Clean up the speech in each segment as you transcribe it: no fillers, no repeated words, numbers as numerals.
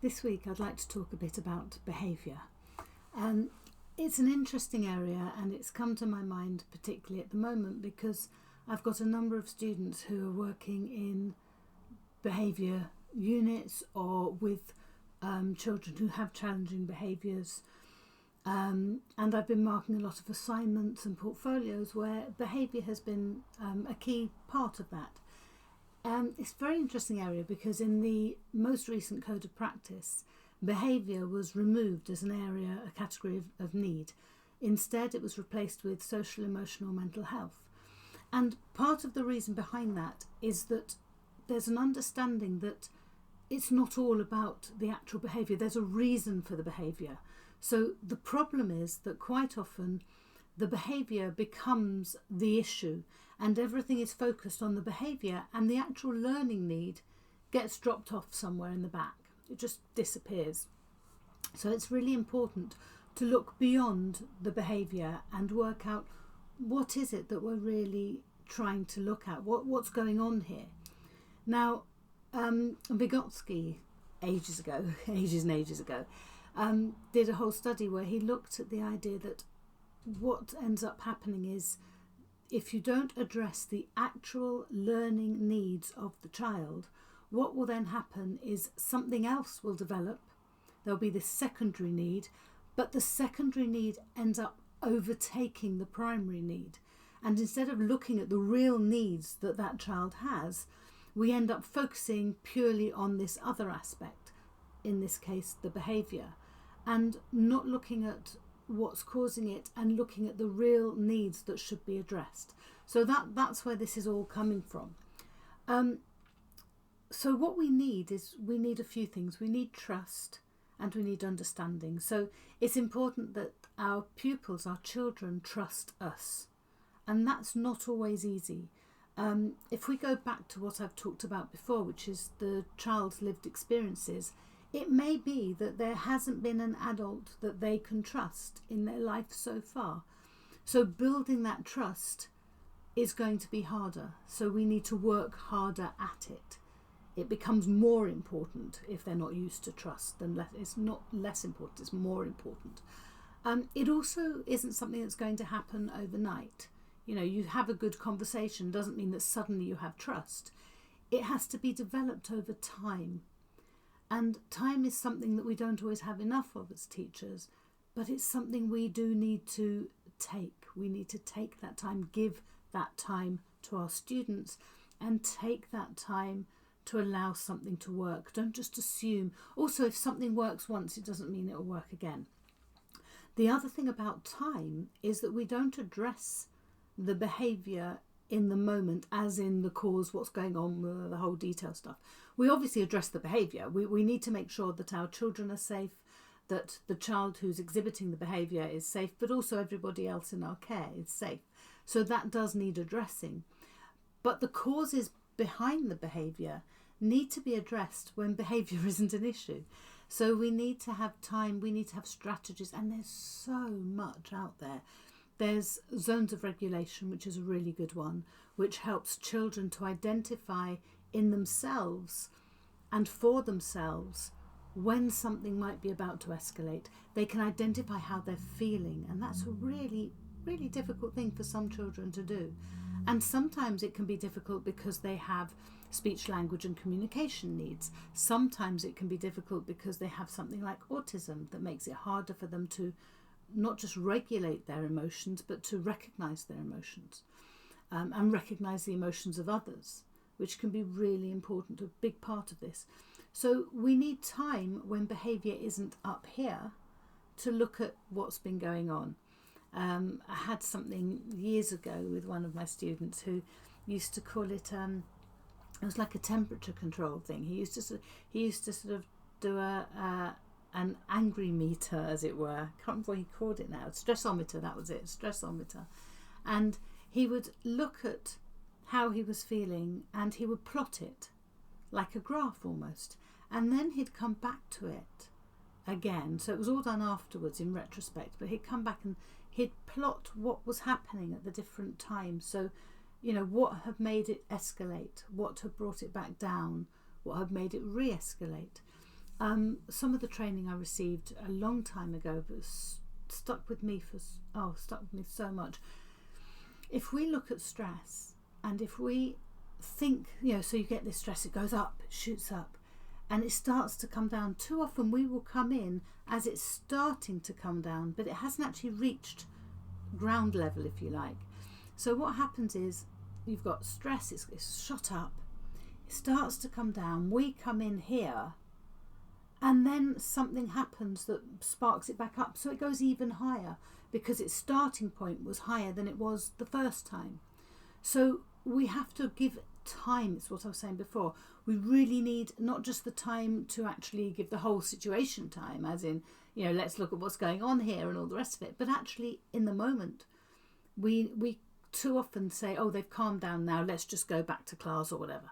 This week I'd like to talk a bit about behaviour. It's an interesting area, and it's come to my mind particularly at the moment because I've got a number of students who are working in behaviour units or with children who have challenging behaviours, and I've been marking a lot of assignments and portfolios where behaviour has been a key part of that. It's a very interesting area because in the most recent Code of Practice, behaviour was removed as an area, a category of need. Instead, it was replaced with social, emotional, mental health. And part of the reason behind that is that there's an understanding that it's not all about the actual behaviour. There's a reason for the behaviour. So the problem is that quite often the behaviour becomes the issue and everything is focused on the behaviour, and the actual learning need gets dropped off somewhere in the back. It just disappears. So it's really important to look beyond the behaviour and work out what is it that we're really trying to look at, what's going on here. Now, Vygotsky, ages and ages ago, did a whole study where he looked at the idea that what ends up happening is if you don't address the actual learning needs of the child, what will then happen is something else will develop. There'll be this secondary need, but the secondary need ends up overtaking the primary need. And instead of looking at the real needs that that child has, we end up focusing purely on this other aspect, in this case the behaviour, and not looking at what's causing it and looking at the real needs that should be addressed. So that's where this is all coming from. So what we need a few things. We need trust and we need understanding. So it's important that our pupils, our children, trust us. And that's not always easy. If we go back to what I've talked about before, which is the child's lived experiences, it may be that there hasn't been an adult that they can trust in their life so far. So building that trust is going to be harder. So we need to work harder at it. It becomes more important if they're not used to trust. It's not less important, it's more important. It also isn't something that's going to happen overnight. You know, you have a good conversation doesn't mean that suddenly you have trust. It has to be developed over time. And time is something that we don't always have enough of as teachers, but it's something we do need to take. We need to take that time, give that time to our students, and take that time to allow something to work. Don't just assume. Also, if something works once, it doesn't mean it will work again. The other thing about time is that we don't address the behaviour in the moment, as in the cause, what's going on, the whole detail stuff. We obviously address the behaviour. We need to make sure that our children are safe, that the child who's exhibiting the behaviour is safe, but also everybody else in our care is safe. So that does need addressing. But the causes behind the behaviour need to be addressed when behaviour isn't an issue. So we need to have time, we need to have strategies, and there's so much out there. There's zones of regulation, which is a really good one, which helps children to identify in themselves and for themselves when something might be about to escalate. They can identify how they're feeling, and that's a really, really difficult thing for some children to do. And sometimes it can be difficult because they have speech, language and communication needs. Sometimes it can be difficult because they have something like autism that makes it harder for them to not just regulate their emotions, but to recognise their emotions and recognise the emotions of others, which can be really important, a big part of this. So we need time when behaviour isn't up here to look at what's been going on. I had something years ago with one of my students who used to call it, it was like a temperature control thing. He used to sort of do an angry meter, as it were. I can't remember what he called it now. Stressometer, that was it, stressometer. And he would look at how he was feeling and he would plot it like a graph almost. And then he'd come back to it again. So it was all done afterwards in retrospect, but he'd come back and he'd plot what was happening at the different times. So, you know, what had made it escalate, what had brought it back down, what had made it re-escalate. Some of the training I received a long time ago was stuck with me so much. If we look at stress, and if we think, so you get this stress, it goes up, it shoots up, and it starts to come down. Too often we will come in as it's starting to come down, but it hasn't actually reached ground level, if you like. So what happens is you've got stress, it's shot up, it starts to come down, we come in here, and then something happens that sparks it back up, so it goes even higher because its starting point was higher than it was the first time. So we have to give time. It's what I was saying before. We really need not just the time to actually give the whole situation time, as in, let's look at what's going on here and all the rest of it, but actually in the moment. We too often say, oh, they've calmed down now, let's just go back to class or whatever.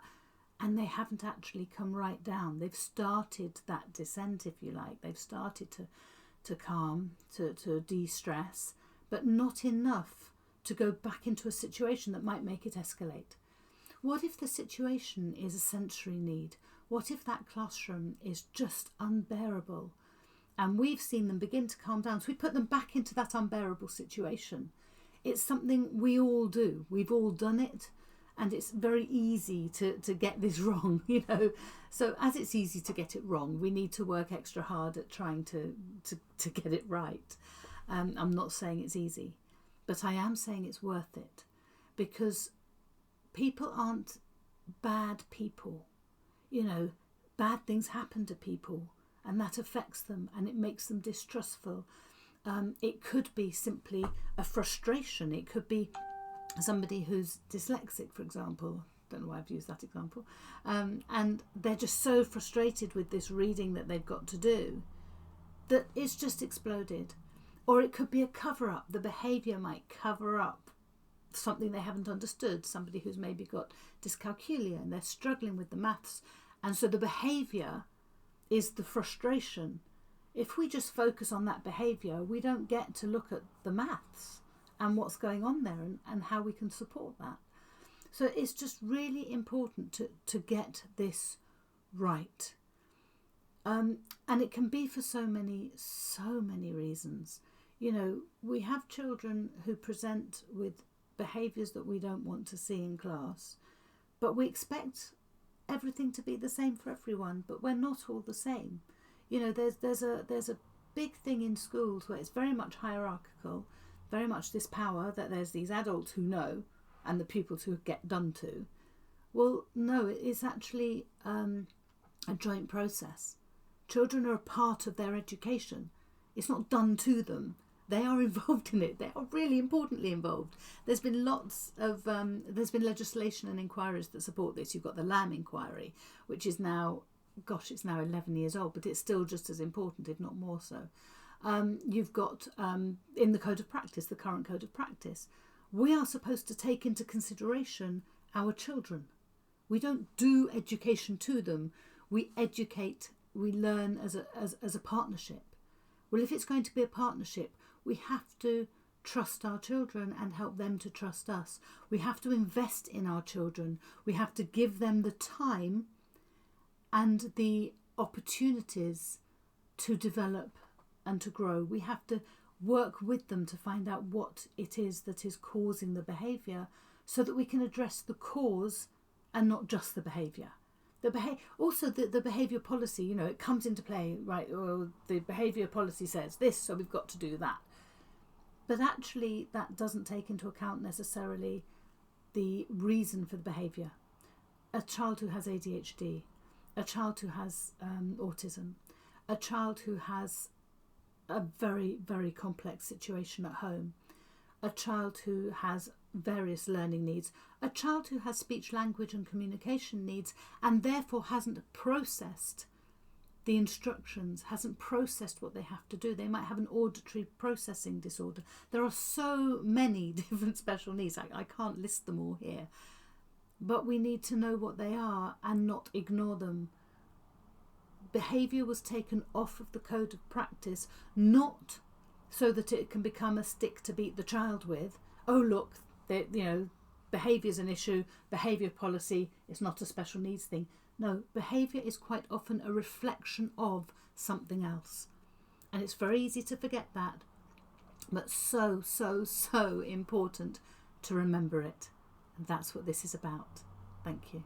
And they haven't actually come right down. They've started that descent, if you like. They've started to calm, to de-stress, but not enough to go back into a situation that might make it escalate. What if the situation is a sensory need? What if that classroom is just unbearable? And we've seen them begin to calm down, so we put them back into that unbearable situation. It's something we all do. We've all done it. And it's very easy to get this wrong, So as it's easy to get it wrong, we need to work extra hard at trying to get it right. I'm not saying it's easy, but I am saying it's worth it, because people aren't bad people. Bad things happen to people, and that affects them, and it makes them distrustful. It could be simply a frustration. It could be somebody who's dyslexic, for example. Don't know why I've used that example. And they're just so frustrated with this reading that they've got to do that it's just exploded. Or it could be a cover-up. The behaviour might cover up something they haven't understood. Somebody who's maybe got dyscalculia and they're struggling with the maths. And so the behaviour is the frustration. If we just focus on that behaviour, we don't get to look at the maths and what's going on there and how we can support that. So it's just really important to get this right. And it can be for so many reasons. We have children who present with behaviours that we don't want to see in class, but we expect everything to be the same for everyone, but we're not all the same. There's a big thing in schools where it's very much hierarchical, very much this power that there's these adults who know and the pupils who get done to. Well, no, it's actually a joint process. Children are a part of their education. It's not done to them. They are involved in it. They are really importantly involved. There's been lots of, there's been legislation and inquiries that support this. You've got the Lamb inquiry, which is now, it's now 11 years old, but it's still just as important, if not more so. You've got in the code of practice, the current code of practice, we are supposed to take into consideration our children. We don't do education to them. We educate, we learn as a partnership. Well, if it's going to be a partnership, we have to trust our children and help them to trust us. We have to invest in our children. We have to give them the time and the opportunities to develop and to grow. We have to work with them to find out what it is that is causing the behaviour, so that we can address the cause and not just the behaviour. Also the behaviour policy, it comes into play, right? Or the behaviour policy says this, so we've got to do that. But actually that doesn't take into account necessarily the reason for the behaviour. A child who has ADHD, a child who has autism, a child who has a very, very complex situation at home, a child who has various learning needs, a child who has speech, language and communication needs and therefore hasn't processed the instructions, hasn't processed what they have to do. They might have an auditory processing disorder. There are so many different special needs. I can't list them all here. But we need to know what they are and not ignore them. Behaviour was taken off of the code of practice, not so that it can become a stick to beat the child with. Oh, look, behaviour is an issue, behaviour policy is not a special needs thing. No, behaviour is quite often a reflection of something else. And it's very easy to forget that, but so, so, so important to remember it. And that's what this is about. Thank you.